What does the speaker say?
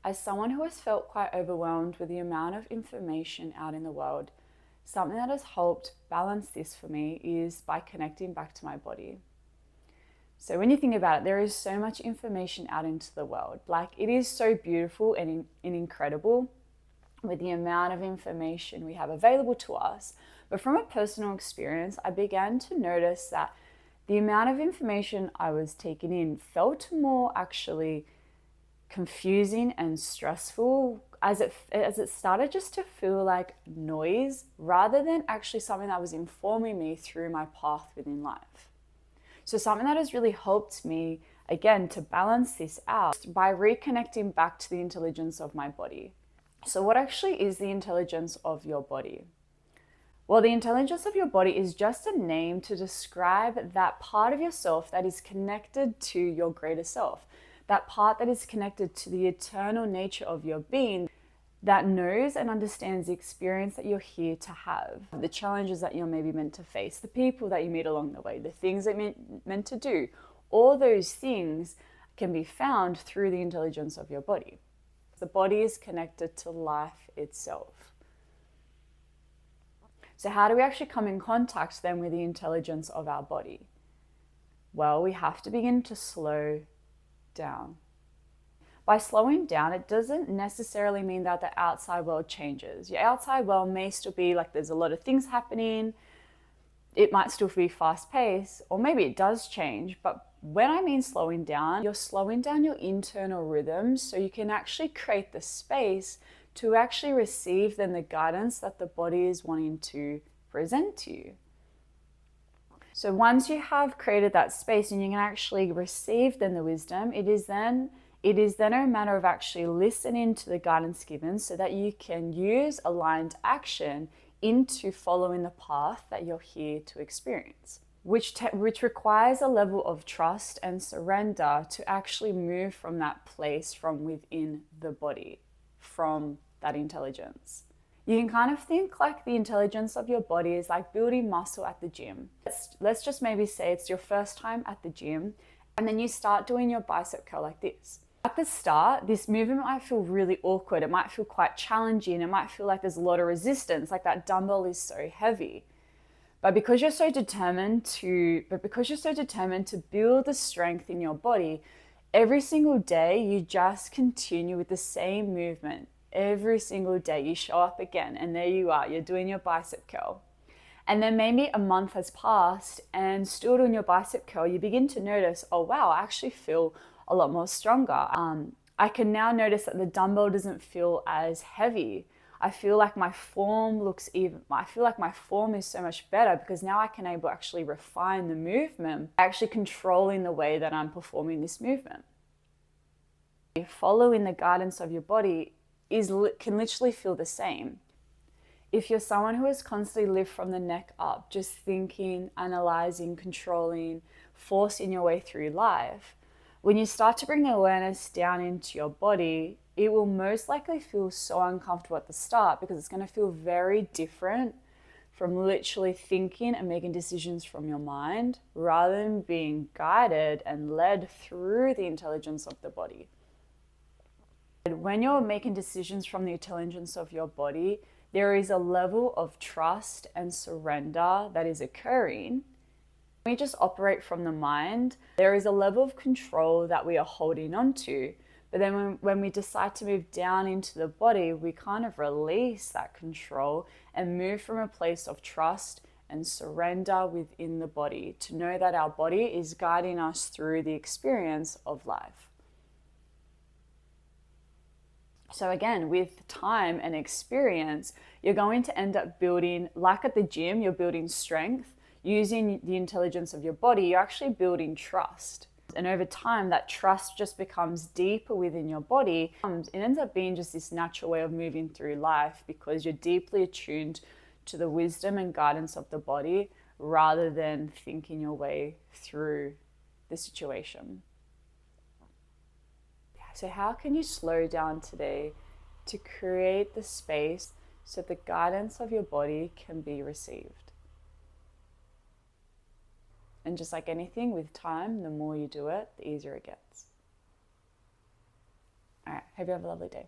As someone who has felt quite overwhelmed with the amount of information out in the world, something that has helped balance this for me is by connecting back to my body. So when you think about it, there is so much information out into the world. Like, it is so beautiful and incredible with the amount of information we have available to us. But from a personal experience, I began to notice that the amount of information I was taking in felt more actually confusing and stressful as it started just to feel like noise rather than actually something that was informing me through my path within life. So something that has really helped me, again, to balance this out by reconnecting back to the intelligence of my body. So what actually is the intelligence of your body? Well, the intelligence of your body is just a name to describe that part of yourself that is connected to your greater self, that part that is connected to the eternal nature of your being, that knows and understands the experience that you're here to have, the challenges that you're maybe meant to face, the people that you meet along the way, the things that you're meant to do. All those things can be found through the intelligence of your body. The body is connected to life itself. So how do we actually come in contact then with the intelligence of our body? Well, we have to begin to slow down. By slowing down, it doesn't necessarily mean that the outside world changes. Your outside world may still be like there's a lot of things happening. It might still be fast paced, or maybe it does change. But when I mean slowing down, you're slowing down your internal rhythms so you can actually create the space to actually receive then the guidance that the body is wanting to present to you. So once you have created that space and you can actually receive then the wisdom, it is then a matter of actually listening to the guidance given so that you can use aligned action into following the path that you're here to experience, which requires a level of trust and surrender to actually move from that place from within the body, from that intelligence. You can kind of think like the intelligence of your body is like building muscle at the gym. Let's just maybe say it's your first time at the gym, and then you start doing your bicep curl like this. At the start, this movement might feel really awkward. It might feel quite challenging. It might feel like there's a lot of resistance, like that dumbbell is so heavy. But because you're so determined to build the strength in your body, every single day you just continue with the same movement. Every single day you show up again, and there you are, you're doing your bicep curl. And then maybe a month has passed and still doing your bicep curl, you begin to notice, oh wow, I actually feel a lot more stronger. I can now notice that the dumbbell doesn't feel as heavy. I feel like my form is so much better because now I can actually refine the movement, actually controlling the way that I'm performing this movement. Following the guidance of your body can literally feel the same. If you're someone who has constantly lived from the neck up, just thinking, analyzing, controlling, forcing your way through life, when you start to bring the awareness down into your body, it will most likely feel so uncomfortable at the start because it's going to feel very different from literally thinking and making decisions from your mind rather than being guided and led through the intelligence of the body. When you're making decisions from the intelligence of your body, there is a level of trust and surrender that is occurring. When we just operate from the mind, there is a level of control that we are holding on to. But then when we decide to move down into the body, we kind of release that control and move from a place of trust and surrender within the body to know that our body is guiding us through the experience of life. So again, with time and experience, you're going to end up building, like at the gym, you're building strength. Using the intelligence of your body, you're actually building trust. And over time, that trust just becomes deeper within your body. It ends up being just this natural way of moving through life because you're deeply attuned to the wisdom and guidance of the body rather than thinking your way through the situation. So how can you slow down today to create the space so the guidance of your body can be received? And just like anything, with time, the more you do it, the easier it gets. All right. Hope you have a lovely day.